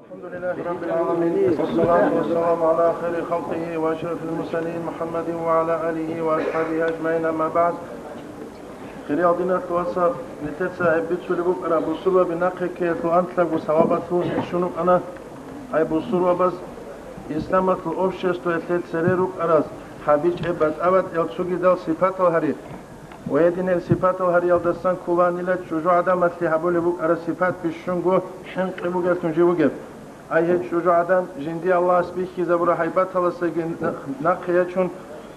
الحمد لله رب العالمين والصلاة والسلام على خير خلقه وأشرف المرسلين محمد وعلى آله وأصحابه أجمعين أما بعد. خير أدينا توسع نتسع بيتشل بكرة بصورة بنقل كيف أنتلق وثوابته شنو أنا أي بصورة بس إسلامة الأوبشيستو يتلت سريرك أراز حبيج إباد أبد يلتسوغي دل صفات الهري ويدين الصفات الهري يلدستان كولان إلى شجوع عدم أتلحبولي بك أرى صفات بشنغو حنق بك تنجي بك أي هيك شجوع عدم جندي الله سبيكي زبرا حيبات الله سيجي نقيتشون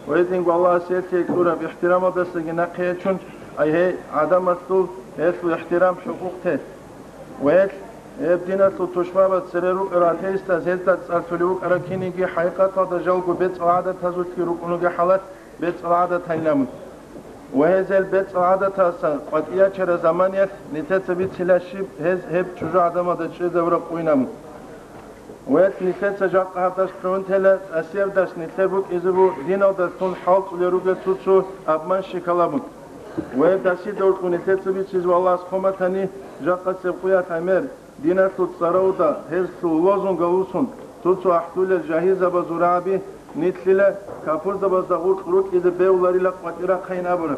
ويدين الله سيتي كورا باحترام الله سيجي نقيتشون أي هي عدم أتلو يتلو احترام حقوقته ويك يبدينا تشبابات سريرو إراتيستا زيزدات سألتوليوك أراكينيجي حقيقة تجلقو بيت العادة تزوتي ركونوغي حالات بيت العادة تاينامون وهذا البيت العادة تاسا قد إياكرا زمانيات نتاتبيت سلاشيب هب شجوع عدم أدتشي دورا قوينامون ويك نتاتا جاق هفتاش قرونتلا أسيب داش نتلبوك إزبو دينو دستون حالت وليروغا توتسو أبمان شكالابون ويبدأسي دورت نتاتبيت سيزو الله سخومتاني جاقا سبقويا تامير دينا تتصارودا هرسو وزن غلوسون تتصو احتول الجاهزة بزرابي نتللا كافوز بزدغور خروج إذا بيولاري لقواتيرا خينا برا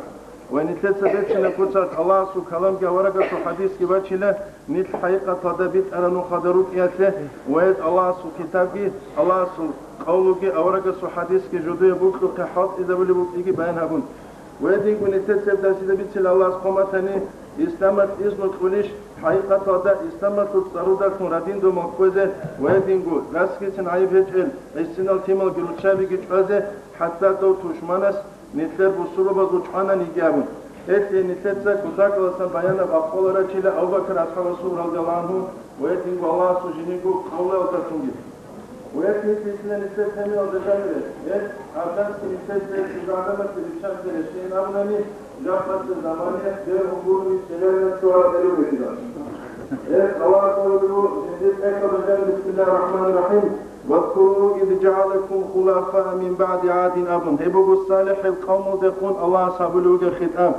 ونتلت سبيتشنا قدسات الله سو كلام جوارقة سو حديث كباتشلا نتل حقيقة تدبيت أرانو خدروك إياته ويد الله سو كتابي الله سو قولوكي أورقة سو حديث كي جدوية بوكتو كحاط إذا بلي بوكتيكي بيان هبون ويدين ونتلت سبيتشنا سيدبيتشلا الله سقومتاني إسلامت إذن تقوليش حقيقة هذا إسلامت تصارودا كنادين دو مكوزة ويدينغو راسكيسن عيب هجل إستنال تيمال جلوتشابي جتوزة حتى دو توشمانس نتلر بصورة بزوجحانا نيجابون إتلي نتلتسا كتاك لسان بيانا بأقوال رجيلة أو بكر أصحاب رسول رضي الله عنه ويدينغو الله سجنينغو قولة وتسنجي ويدينغو نتلتسا نتلتسا الدجامرة أردانس نتلتسا إزعادمت بلشان دلشين أبناني جافت الزمانية دير أمبورني سيلين سوار دلو بكذا الله قوله جديد أكبر بسم الله الرحمن الرحيم واذكروا إذ جعلكم خلفاء من بعد عاد أبن هبوا الصالح القوم دقون الله سابلوغ ختام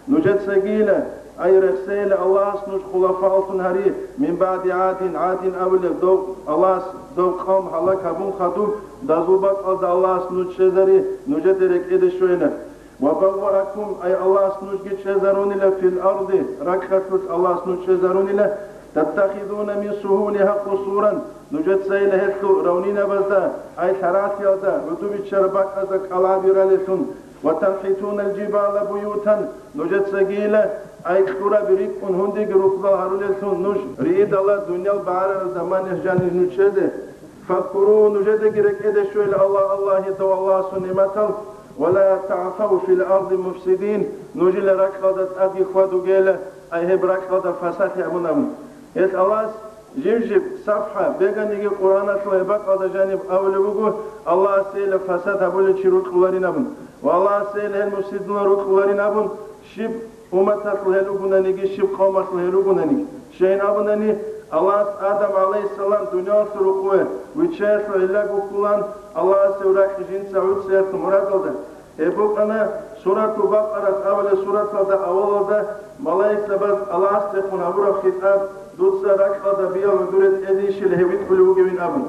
نجد سجيلة أي رسالة الله سنج خلفاء الفنهري من بعد عاد أول دو الله دو قوم هلاك هبون خطوب دازوبات الله سنج شزري نجد رك إدشوينة وبوأكم أي الله سنوشك شزرون له في الأرض ركخت الله سنوش شزرون له تتخذون من سهولها قصورا نجد سيله هتلو رونين بزا أي حرات يودا وتوب الشرباك أزك العابر لسن وتنحتون الجبال بيوتا نجد سجيلة أي كتورا بريق هندي ركضا هارو لسن نج ريد الله الدنيا البعار زمان يهجان نجده فاذكروا نجد جرك إذا شويل الله يتوى الله سنمتل ولا تعثوا في الأرض مفسدين نجل ركضت أبي خودو جيلة أي هب ركضت فساد يعمونهم يت الله جيب صفحة بيجان يجي قرآن سوى بقى جانب أول وجوه الله سيل فساد أبول شروط خلارين أبون والله سيل المفسدون روت خلارين أبون شيب أمة الهلوبنا نيجي شيب قوم الهلوبنا نيجي شين أبونني الله آدم عليه السلام دنيا سرقوه ويشاف إلا قلان الله سورك جن سعود سيرت مراد ده إبوك أنا سورة بقرة أول سورة ده أول ده ملاك بس الله استخون أبورا خطاب دوت سرك هذا بيا ودورت أديش الهويت بلوجي من أبن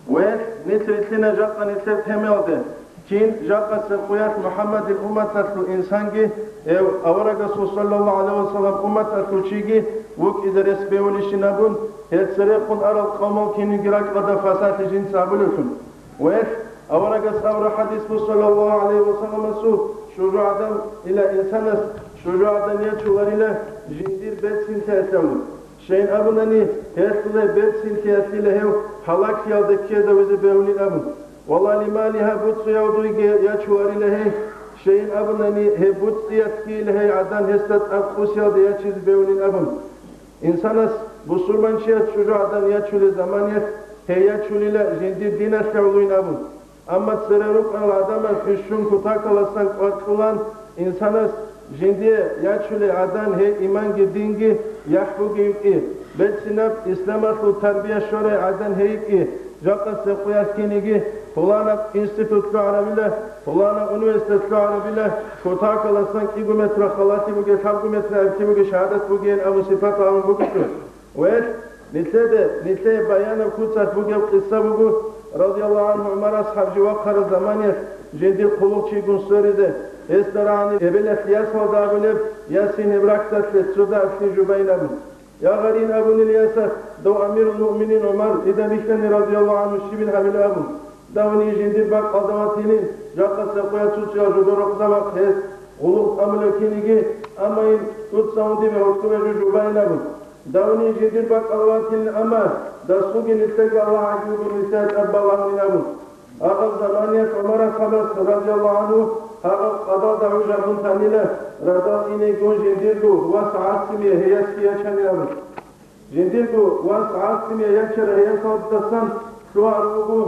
وين نتريت لنا جاقة نتريت همال ده كين جاقة سقيات محمد الأمة الإنسان جي أورق صلى الله عليه وسلم أمة الشيء وك إذا رسبيولي شنابون هالسرقون أرى القوم كين يجرك هذا فساد جن سابلهم وين أورق صبر حديث صلى الله عليه وسلم سوء شجاع دم إلى إنسان شجاع دم يشغل إلى جندير بيت سنتياتهم شين أبناني هالسلة بيت سنتياتله حلاك يالدك كذا وإذا بيولي أبن والله لمالها بطس يودوي يشغل إلى شين أبناني هي بطس يتكي له عدن هستت أبخوس يالد يشغل بيولي أبن إنسان بسرمان شيء شجاع دم يشغل زمانية هي يشغل إلى جندير دين الشغلين أبن أما تسررق العدم في الشون كتاك لسان قرطلان إنسانس جندية يشغل عدن هي إيمان دينجي يحبوك يمكي بيت سنب إسلامات التربية شوري عدن هي يمكي جاقة سقويات كينيجي فلانا إنستيتوت عربية فلانا أونيفرسيتة عربية كتاك لسان كيلومتر خلاتي بوجي 5 متر أبكي بوجي شهادة بوجي أو صفات أو بوجي وين نتلي بيانا كوتسات بوغيب قصة بوغو رضي الله عنه عمر أصحاب جواب خر زمانية جندي قلوق شيقون سوريده استراني إبلت ياسو دابلب ياسين إبراكتت لتسودا أفني جبين أبن يا غرين أبن الياسر دو أمير المؤمنين عمر إذا بيشتني رضي الله عنه الشبين حمل أبن داوني جندي باق قدواتينين جاقا سقويا تسوچيا جدور اقزاق خيس قلوق أملكينيكي أمين تتساوندي بحكوة جبين أبن داوني جندي باق قدواتينين أما دسوكي نتلقى الله عجوب الرسالة أبا الله من أبن أغل زمانية عمر خلص رضي الله عنه أغل قضاء دعو جابون ثانيلة رضا إني قون جنديركو واسعات سمية هي سكية شاني أبن جنديركو واسعات سمية يكشر هي صوت دستان شوار وقو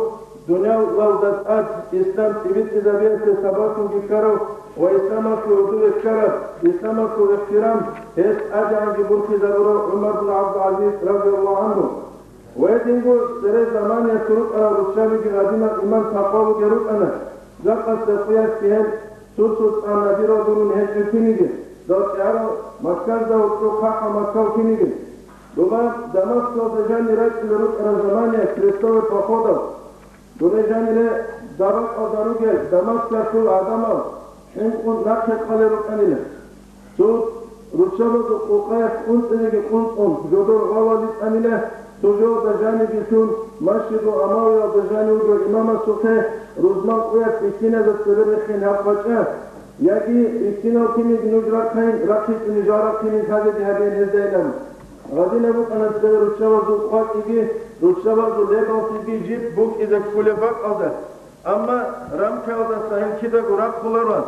دنيا والدت أد إسلام تبت إذابية سباكو بكارو وإسلامك وردو إكارب إسلامك واحترام هس أجعل جبوركي زغرو عمر بن عبد العزيز رضي الله عنه ويدينكو سري زمان يسروك على رسالة قديمة إمام تقاو جروك أنا جاقا سيقيا سيهل سوسوس أنا ديرو درون هجو كينيجي دوت يارو مكان دو تروقاقا مكاو كينيجي دوما دمسكو دجاني رأيك لروك على زمان يكريستوه تقودو دونجاني لي دابق أداروكي دمسكا كل عدما حنقون ناكي قلروك أنيلا سوس رسالة دو قوقايا كنت إنيجي كنت جدور غواليس أنيلا توجو دجاني بيتون مشهد أماوي دجاني وجو إمام السوخي روزمان قويت إكينا دستبر خين هفقشا يكي إكينا وكيني نجرا خين رقيت نجارة خين كاذي بهبين هزيلم غادي نبوك أنا سبب رتشاوزو قوات إيجي رتشاوزو ليبان تيجي جيب بوك إذا كفولي باق أودا أما رمكا أودا ساهم كده قراق خلروان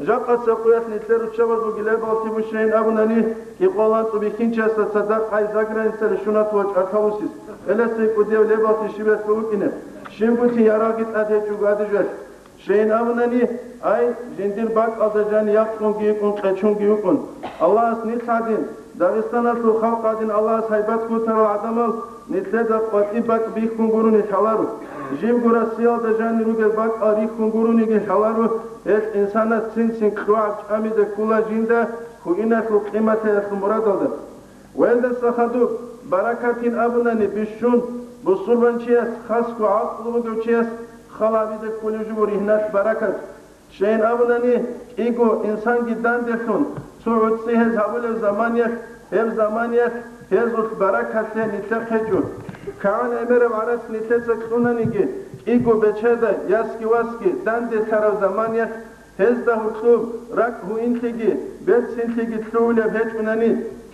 جاقا سقويت نتلر رتشاوزو ليبان تيبو شين أبناني يقولان تبكين جاسا صدق أي زاقرين سرشونات وجه أركاوسيس إلا سيكو ديو ليبان تشيبت بوكينه شيمبوتي يراغيت أدهجو قادجوات شين أبناني أي جندير باق أدجان يقون جيكون قيشون جيكون الله أسني سعدين داغستان أسلو خلق عدين الله سايبات كوتر العدمال نتلد قطي باق بيكون قرون يتحلارو جيب قرى سيال دجان روغل باق آريكون قرون يتحلارو إس إنسانة سن كروعج أمي دا كولا جيندا خو إنك قيمة أخل مراد هذا وإن سخدو بركاتين أبناني بشون بصوربان چياس خاصكو عقلو چياس خلابي دا كولي جبور إهناك بركات شين أبناني إيقو إنسان جدان دخون سعود سيهز هبول زمانيك هم زمانيك هزوك بركات نتخجو كعان أمير وعرس نتسكتونانيكي إيقو بچهده ياسكي واسكي دان دي ترو زمانيك هزده هتلوب رك هو انتگی بيت سنتگی تلوله بهچونانی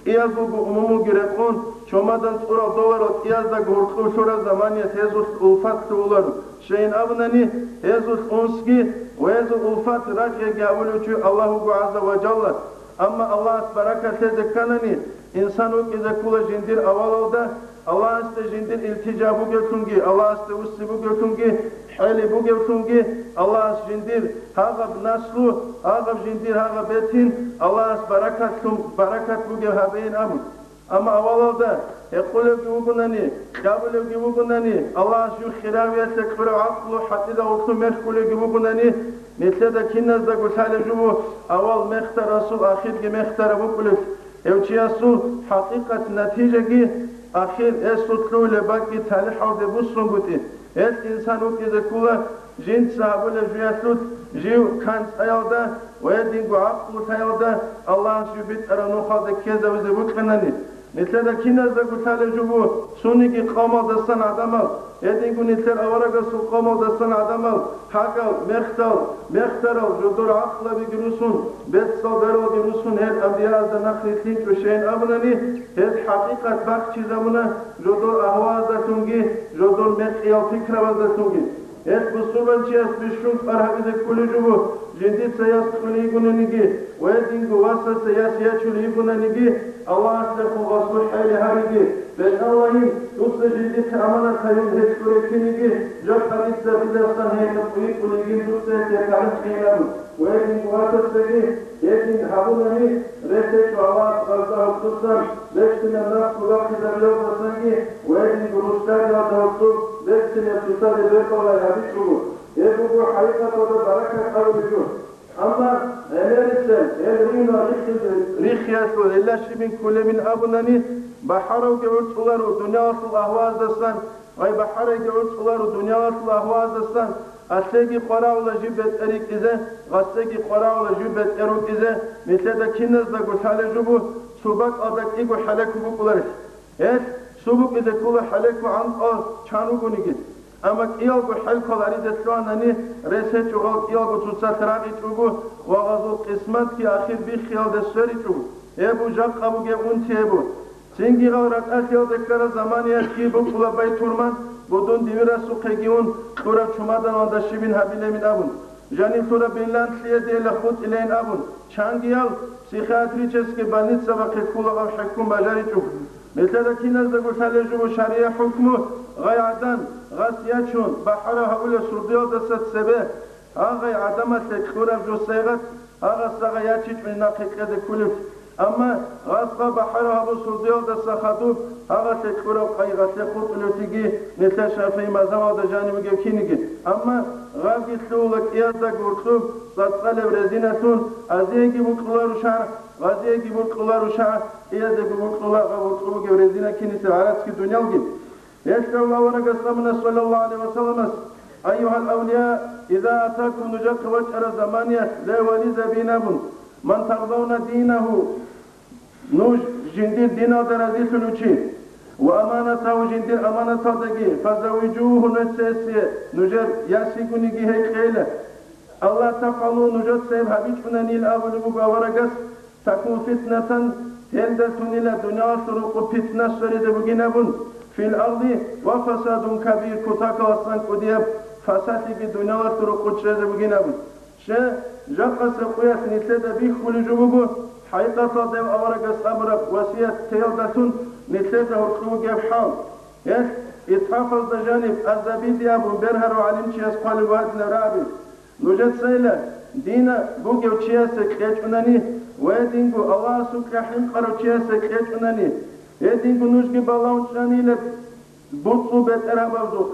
ایازو گو عمومو گرقون چومادن سورا دوارات ایازده گورتلو شورا زمانیت هزوس الفت تولارو شين أبناني هزوس أنسكي وهزو الفت رجع جاولوچو الله عز وجل أما الله بركة تذكرني إنسانو إذا كل جندير أولودا الله است جندير التجا بوغلتونغي الله است وسي بوغلتونغي حالي بوغلتونغي الله است جندير هاغب نسلو هاغب جندير هاغب بيتين الله است بركة بوغل هابين أما أولودا يقول بوغناني قابل بوغناني الله شو خلاوية تكبر عقله حتى إذا قلت مشكول بوغناني مثل ده كنز ده قلت جو أول مختار رسول آخر مختار بوغلت يوچياسو حقيقة نتيجة آخر اسلو لباقي تالي حوض بوسرون قوتي اس إنسان وكذا كولا جين صاحبو لجوياسلوت جيو كانت أيودا ويدينقو عقلو تايودا الله شو بيت أرانو خالد كيزا وزبوت خناني مثل ده كنز ده قلت جو سونيكي قامل دستان عدمال يدينقو نتلر أورغا سو قامل دستان عدمال حقل مختال جدور عقل بجروسون بيت صدر وجروسون هل أنبياء نخل تلك وشين أبناني هل حقيقة بخش زمنا جدور أهواز دتونجي جدور مخيال فكرة وزتونجي هل بصورة جيس بشون فرهبيد كل جبو جنديد سياس كل يقولنيجي ويدينقو واسا سياس يأتشل يقولنيجي الله أسلقو غصو حالي هاريجي بل اللهم دوست جديد أمانة خيون هتكوري كنيجي جب خريط زبيدستان هيك قوي كليجين دوست يتعرف خيلام ويدين قواتت سجي يدين حبونني رسك وعوات غلطة وقتصان لكتنا الناس قلاق زبيلو بسنجي ويدين قروشتاق يوضوطو لكتنا التسال بيقو لا يحبيش بقو يبقو حقيقة وده بركة قول بجو أما أمريكا إيرينا ريخياس ولا شيء من كل من أبناني بحر وجعل صغار الدنيا الأهواز دستان أي بحر وجعل صغار الدنيا الأهواز دستان أسيجي قراء ولا جبت أريك إذا غسيجي قراء ولا جبت أروك إذا مثل ده كنز ده قتال جبو سبق أدك إيجو حلك بقولرس إيه سبق إذا كل حلك عن كانوا بنيجي أما إيالكو حلك على دستان أني رسالة جوال إيالكو تصاتراقي جوجو وغزو قسمت كي آخر بخيال دستوري جوجو إبو جاب أبو جبون تيبو سنجي غورات أسيال دكتور زمانيات كي بقولا بيتورمان بدون ديورا سوقيون تورا شمادان وندشي من هبيله من أبون جانب تورا بينلاند سيدي لخوت إلين أبون شانجيال سيخاتريچسكي بانيتسا وقفولا أو حكم بجاري جوجو مثل ده كنز ده قتال جوجو شريع حكمو غيعدان غاسياتشون بحر هؤلاء سرديال دست سبه آغای عدم تکخورم جو سیغت آغا ساغیاتی من نقیقه ده کلف اما غاسقا بحر هؤلاء سردیال دست خدوب آغا تکخورم قیغت خود لوتیگی مثل شافعی مذهب ده جانب گفکینگی اما غاقی تلولک ایاد ده گرخوب صدقال برزینتون از یکی بکلار و شهر از یکی بکلار و شهر ایاد ده بکلار و برزینه کنیسی عرض که دنیال گید يشكر الله ونقسمنا صلى الله عليه وسلم أيها الأولياء إذا أتاكم نجاق وجه زمانية لا وليز بينابن من ترضون دينه نوج جندير دينا درازيس نوشي وأمانته جندير أمانته دقي فزوجوه نسيسي نجر ياسيقوني هيك خيلة الله تفعلوا نجد سيب حبيبنا نيل أبو لبوغا ورقس تكون فتنة هندتون إلى دنيا سرق فتنة سريد بغينابن في الأرض وفساد كبير كتاك وصنك ودياب فساتي بدنيا وطرق وشرد بغينابن شا جاقا سقوية نتلد بيخ ولجوبو حقيقة ديو أورقس أمرك وسيئة تيلدتون نتلد هرقوق يبحال يس اتحافظ دا جانب الزبيد يابو برهر وعلم چياس قال الواد نرابي نوجد سيلة دينا بوغيو چياسك يجعناني ويدينغو الله سكرحيم قرو چياسك يجعناني يدينغو نوشكي بالاون شانيلة بطلو بترها بوزوخ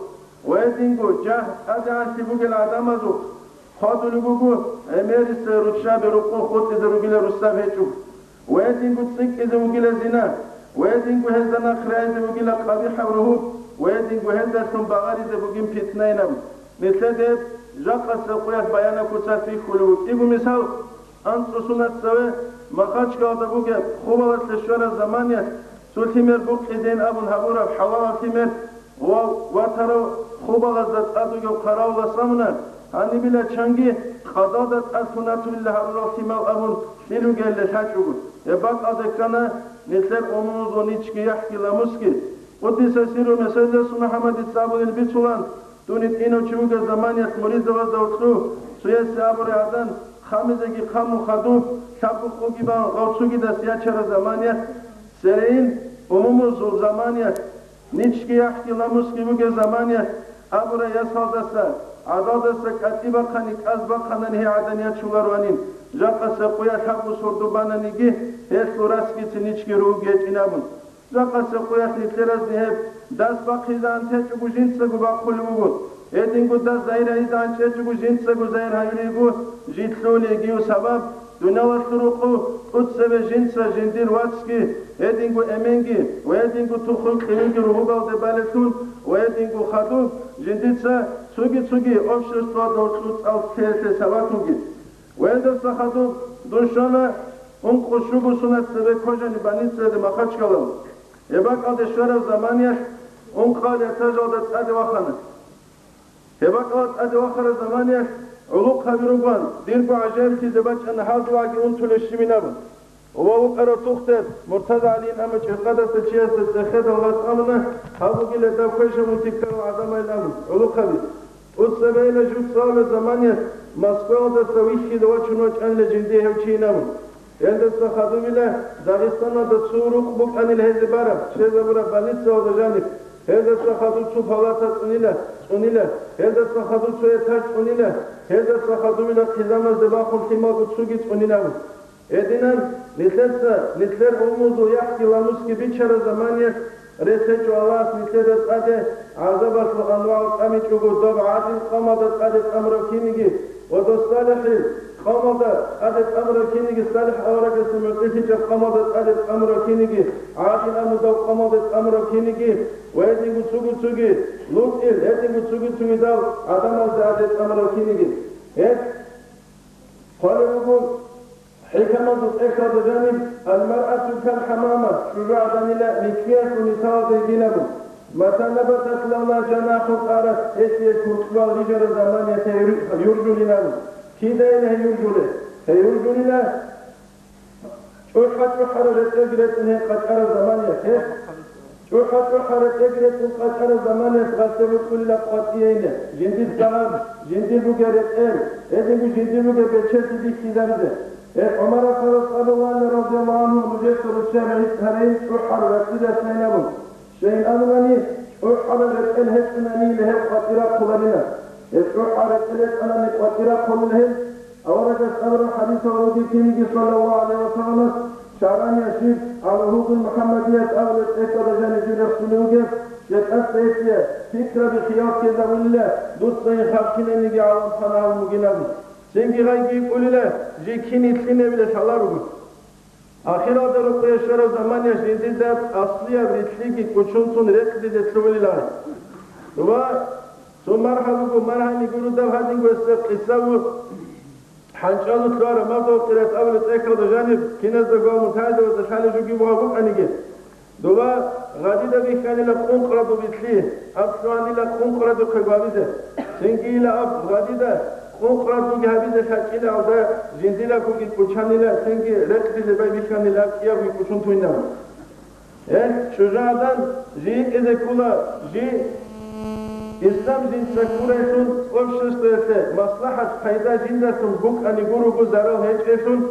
ويدينغو جاه أدعاسي بوغي العدام زوخ خاطو لبوغو اميرس روشا بروقو خود إذا روغيلا رساب هيچوك ويدينغو تسك إذا وغيلا زنا ويدينغو هزدنا خرا إذا وغيلا قبيح ورهوب ويدينغو هزدنا سنبغار إذا بوغيم فتنينم مثل ديب جاقا سقويات بيانا كتار في خلوك إيغو مثال أنت رسولات سوى مخاش قادة بوغي خوبالات لشوار الزمانيات سلتمر بوك إذين أبن هبورا بحلال تمر وترى خوبا غزت أدوغو قراو لسامنا هني بلا چنگي قضادت أسنات الله هبورا تمال أبن سيلوغي للحجوغو يباق أدكنا نسل أموز ونيچكي يحكي لمسكي قدس سيرو مسجد محمد السابون البيتولان دونيت إنو چوغا زمانيات مريض وزدوترو سويس أبوري عدن خامزگي خامو خدوب شابو خوگي بان غوصوگي دست يچر زمانيات سرين umumuz o zamaniyet niçki yahki lamuski buge zamaniyet abura yasal desa ada desa kati bakanik az bakanan hi adaniyet çular vanin jaka sequya tabu sordu bananigi es uraski niçki ruh geç inabun jaka sequya niteraz ne hep das bakizan te çubujinse gu bakul bugu edin gu das zaira izan te çubujinse gu zair hayri gu jitlole giu sabab دنيا الطرق قدس جنسا جندير واتسكي يدينغو امنغي ويدينغو تخل خينغي روبال دبالتون ويدينغو خدوب جنديتسا تسوغي общество دورتوت ал تيرте саватуги ويدرسا خدوب душана он кошугу сунат себе кожани баница де махачкалам ебак адешвара замания он қал ятажадат адвахана ебак адвахара замания علوق خبيروان ديربو عجائب كي زباج أن هذا واقع أنتو للشمينابن ووالو قرر تختر مرتضى عليين أمج القدر تشياس تتخذ الله أمنا هذا قيل دافكش منتكتر وعظام الأمن علوق خبير والسبيل جوك صال الزمانية مسكوه دا سويشي دواتشون وجه لجنديه وچينامن يندس خدو بلا داغستان دا تسوروق بك أن الهزبارة شيزا برا بانيتسا ودا جانب هذا سخدو تشوف حالات أنيلا هذا سخدو تشويتاج أنيلا هذا سخدو من القزام الزباق الكيماء تسوقيت أنيلا إذن نتلر أموزو يحكي لامسكي بيشار زمانية رسيج والله نتلر أده عذابات الأنواع الأميج وقدوب عادل قمدت أده أمر كينيجي ودو صالحي قامضة أدت أمر كينيجي صالح أورك اسمه إسيج قامضة أدت أمر كينيجي عاقل أمدو قامضة أمر كينيجي وهذه بتسوق لوط هذه بتسوق داو عدم أدت أمر كينيجي إيه قال يقول حكمة إخراج جانب المرأة كالحمامة شجاع دانيلا مكياس ونساء دينابو متى نبتت لنا جناح قارت إيش يكتبال رجال زمان يرجو لنا كيدا إنه يرجو لنا أحد حررت أجرت إنه قد أرى زمان يخير أحد حررت أجرت قد أرى زمان يتغسل كل قطيين جندي الزهر جندي بقرة إذن جندي بقرة بشرط بكتابه عمر رضي الله عنه مجسر الشامع الهرين أحر وكذا سينابون شيء أمني أحر الهج أنني له قطرة قلنا أحر الهج أنني قطرة قلنا أورد أمر الحديث ودي كيني صلى الله عليه وسلم شعران يشير على هوق المحمدية أولد إكبر جانجين رسولوه يتأسيسيا فكرة بخيار كذا بالله دوستين خاركين نجي على الصناع المجنب سنجي غايقي يقول له جي كيني تلين بلا شلارو آخر هذا رقية شرع زمان يشين ذات أصلية بريتليكي كوشنتون رقدي دتلولي لا و ثم مرحبا يقولوا ده هذه قصة حنشالو تلارا ما توقرت أول تأكرد جانب كنز دقاء متعدة وتشالي جوكي بغابوك أنيجي دوبا غادي ده بيخاني لقون قردو بيتليه أبشواني لقون قردو قبابيزة سنجي لأب غادي ده قون قردو جهابيزة شاكيلة أو ده جندي لكوكي كوشاني لا سنجي رقدي لباي بيخاني لأكيا ويكوشون توينا شجاعدان جي إذا كولا جي İslam dinse kuresun, обществуется maslahat fayda jindasun buk ani gurugu zarar hecesun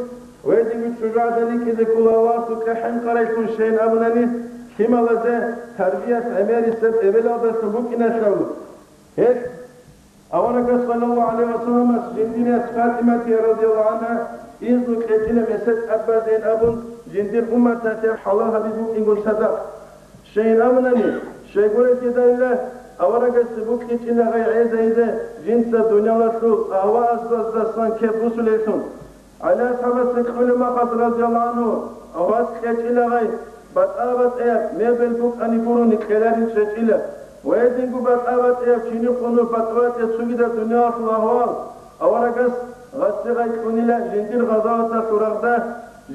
ve dingi şuradani kizi kulavasu kahin karaysun şeyin abunani kimalaze terbiyet emerisep evladasın buk inaşavlu. Hiç avanaka sallallahu aleyhi ve sellem jindine Fatimati radıyallahu anha iznu kecine mesed abba zeyn abun jindir ummata ter halal habibu ingul sadak şeyin abunani şey guret yedayla أورجت سبوك كتير غير عزيزة جنس الدنيا لسلو أواز بزدسان كبوس ليسون على سبب كل ما قد رضي الله عنه أواز كتير غير بتأبت مبل بوك أني بروني كلارين شتيلة ويدينكو بتأبت شيني قنو بتأبت سويدا الدنيا لسلو أهوال أورجت غسل غير كونيلا جندير غزاوة سورغدا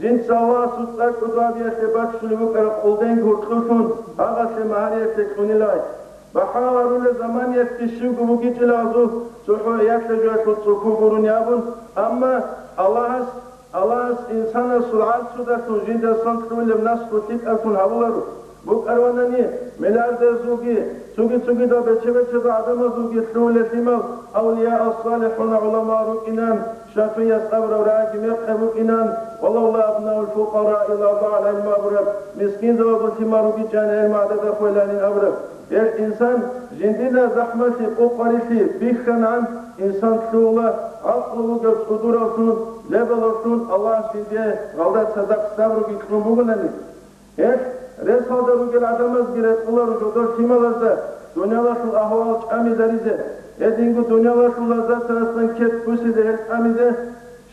جنس الله سوتلاك أدوابيا شباك شلوك القلدين قرطوشون أغسل مهارية كونيلا بحاولوا لزمان يفتشوا بوجيت لازو سوحو يحتاجوا كتصوفوا قرون يابون أما الله إنسان سرعة سودا سوجين دستان كل الناس كتير أكون هبولارو بوك أروانني ملارد زوجي دا بتشبه دا عدم زوجي تلول ثمال أولياء الصالحون علماء ركنان شافية صبر وراجم يقبل إنان والله لا أبناء الفقراء إلا ضاع المبرب مسكين زوج ثمار بيجان المعدد فلان أبرب الإنسان جندنا زحمتي قوقرتي بيخن عن إنسان تلولا عقله قد صدورتون لبلتون الله سيديه غلط صدق صبر بيكون بغنني رس هذا رجل عدم أزجرت الله رجودر تيمالزه دنيا لاشل أهوال أمي دريزه يدينكو دنيا لاشل لذات سرسن كت بوسيده أميزه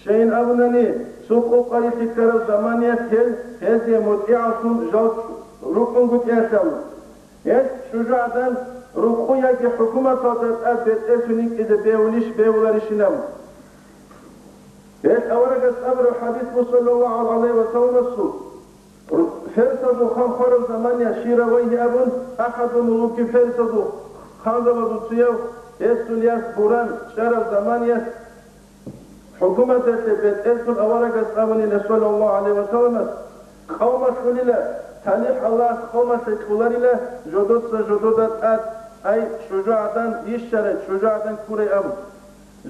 شيء أبناني سوق قريتي كر زمانية هل هذه مدعاة جوت ركن قد يشاء شجاعدان رخويا كحكومة صادت أثبت أسنيك إذا بيولارشنام أورق الصبر حديث صلى الله عليه وسلم الصوت فرسد خنخر الزمان يشير ويه أبن أحد ملوك فرسد خانزة وزوسيو يسولياس بوران شر الزمان حكومة أثبت أسن أورق الصبر صلى الله عليه وسلم قوم شليلة تانيح الله قوم سيكولار له جدودات أي شجاعدان يشرت شجاعدان كوري أبو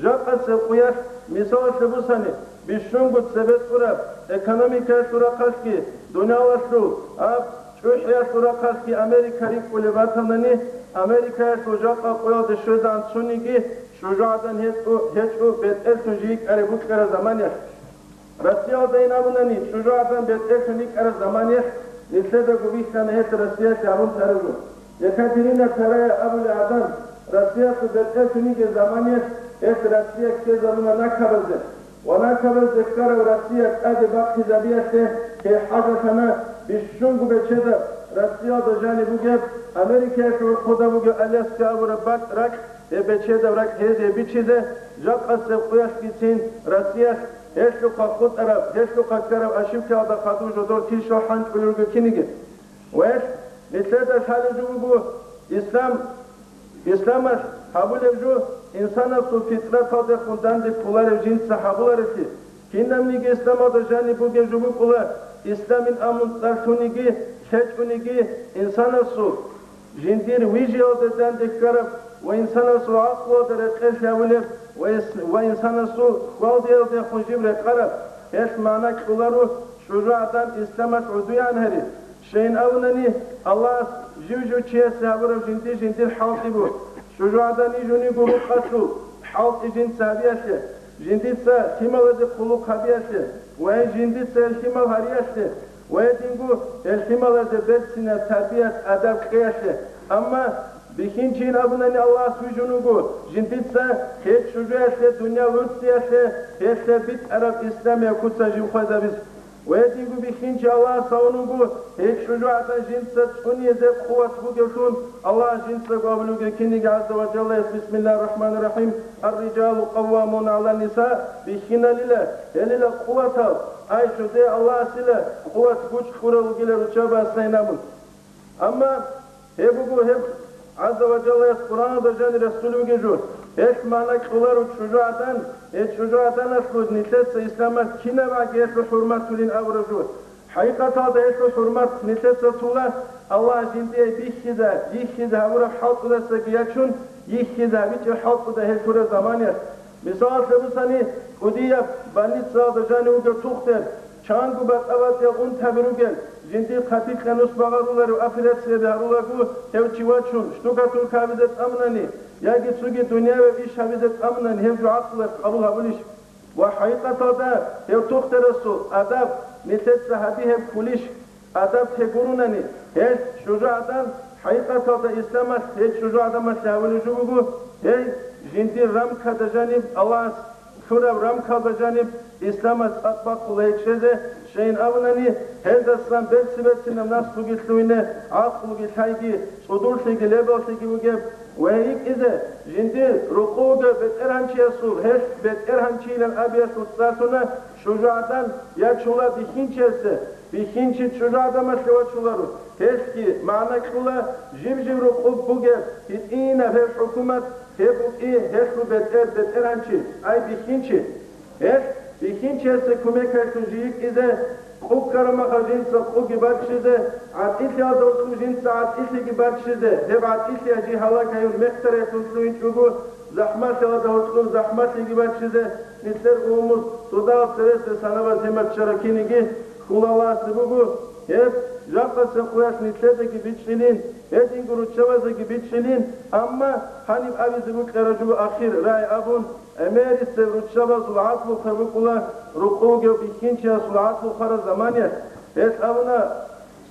جاقت سيقوياش مثال سبوساني بشنقود سبت قرب ekonomika şurakaski dünya şu Türkiye şurakaski Amerika rikuli vatanını Amerika'ya şucaka koyadı şuradan sunigi şucadan hiç o betel sunjik are bu kadar zaman yaş Rusya zaynabunani şucadan betel sunjik are zaman yaş lisede gubişten hiç Rusya şarun sarılı Yekaterina Saraya Abul Adan Rusya betel sunjik zaman yaş hiç Rusya ke zamana nakabızı ونكبر ذكر ورسية أدي بقي زبيته كي حاجتنا بالشنق بچده رسية دجاني بوجب أمريكا شو خدا بوجب ألاسكا ورباك رك بچده ورك هذه بيچده جاك أسف قياس كيسين رسية هشلو قاقود أرب هشلو قاقرب أشيب كادا خاتوش ودور كيشو حنج بلورغ كينيجي وإيش نتلقى حال جوجو İslam habul evju insana su fitrat adı kundan di pular evjin sahabular eti. Kindamnigi İslam adı jani bu gevju bu pula İslam'ın amuntar tunigi keçunigi insana su jindir viji adı zendik karab ve insana su aklı adı rekheş yavulev ve insana su kvaldi adı khunjib rekharab eş manak pularu şuru'atan İslam'a uduyan heri. Şeyin avnani Allah jivju çiyesi havurav jindir halki bu. Şuru'adan ijuni guluk kasu halk ijin sabiyası. Jinditse himalı kuluk habiyası. Ve jinditse himal hariyası. Ve dingu himalı bedsine terbiyet adab kıyası. Ama bikinçin abunani Allah sujunugu. Jinditse hiç şuru'ası dünya vütsiyası. Hiç bit Arap İslam'ya kutsa jivkhaza biz. Ve dingu bikinci Allah savunugu. Hiç şuru'ata jindse tsuniyeze kuvvet bu göşün. Allah jindse gavlu gökini azze ve celle. Bismillahirrahmanirrahim. الرجال قوامون على النساء بخنا لله لله قوة أي شو ده الله سله قوة güç kuralı gelir uçaba saynamun ama hep عز وجل Kur'an'da can Resulü geçiyor hiç manak kılar şucuatan asıl nitetse İslam'a kine ve geçmiş hürmetülün avrucu hakikata da hiç hürmet nitetse tuğla Allah jindiye yihşide havura halkı da sekiyaçun yihşide biçi halkı da hekure zaman yer. Misal sebusani kudiya banitsa da canı uge tuğter çangu bat avat ya un tabiru gel jindi katik kanus bağaruları afiret sebe harulagu hev çivaçun ştukatul kavizet amnani ya gitsugi dünya ve iş havizet amnani hev cuaklar kabul habuliş ve hakikata da hev tuğter Resul adab nitet sahabi hev kuliş adab tegurunani her şucuadan hakikata da İslam'a hiç şucuadama şavulu jubugu hey jindi ram kada janib Allah şura ram kada janib İslam'a atbaq kula ekşede şeyin avnani her daslan bersibetsinem nasıl gitluine aklı gitaygi sudur segi lebal segi bugeb ve ilk ize jindi rukuga beterhançiye su her beterhançiyle abiyas utsasuna şucuadan ya çula bihinçi şucuadama şeva çularu Heski manakula jiv rukub buge hitine her hükümet hesku beterhançi ay bihinçi bihinçi kumek ertunciyik ize Ukkarama jinsa ugi barşide atisi adolsu jinsa atisi gi barşide hep atisi aji halakayun mektere tunsuin çubu zahmat adolsu zahmat gi barşide nisler umuz suda serese sanava zemet şarakini gi kulalası bu hep Jakası kuyaş nitledeki biçilin, edin guru çavazaki biçilin, ama hanif avizi bu karacubu akhir ray abun, emeri sevru çavazul atlu khabukula, rukuge bikinci asul atlu khara zamaniye, es avuna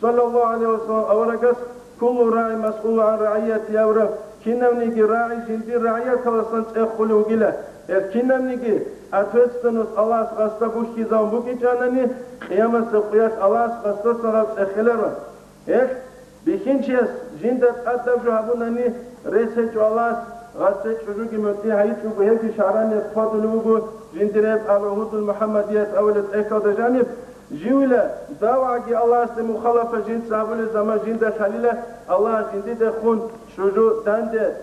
sallallahu aleyhi ve sellem avrakas, kullu ray mas'ulu an ra'iyyati yavra, kinnamniki ra'i jindi ra'iyyat havasan çekhulu gile, es kinnamniki atvestanus Allah sıkasta bu hizam bu kicanani, Kıyamet kıyaş Allah sıkasta sarab ekhiler var. Bikinçiyes jindet adabju habunani reseçu Allah gazet çocuk imötti hayit bu hep şaran fadlugu jindireb al-uhudul Muhammediyet avlet ekada janib jiwle davagi Allah se muhalafa jin sabule zaman jindet halile Allah jindi de khun çocuğu dande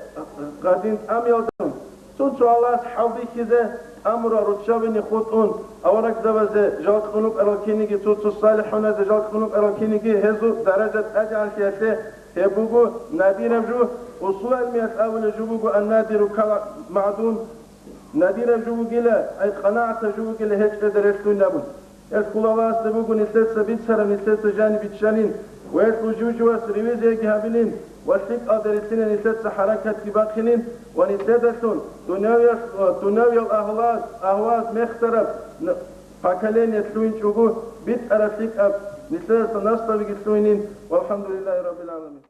gadin amyaldan tutsu Allah havdi kize amra rutşabini khutun avarak zavaze jalqunuk arakinigi tutsu salihuna ze jalqunuk arakinigi hezu derajat ajal kiyate hebugu nadiremju usul almiyat avle jubugu annadiru kala ma'dum nadirem jubugu ile ay qanaata jubugu ile hiç edereştu nabun el kulavas bugu nisetse bitsara nisetse jani bitşanin ve el kujuju ve srivize gihabilin والفق أدرسين نسيت حركة كباقين ونسيتة تناوي الأهواز مخترب فكلين يتلوين شوقو بيت أرسيك أب نسيت نصطبق السوينين والحمد لله رب العالمين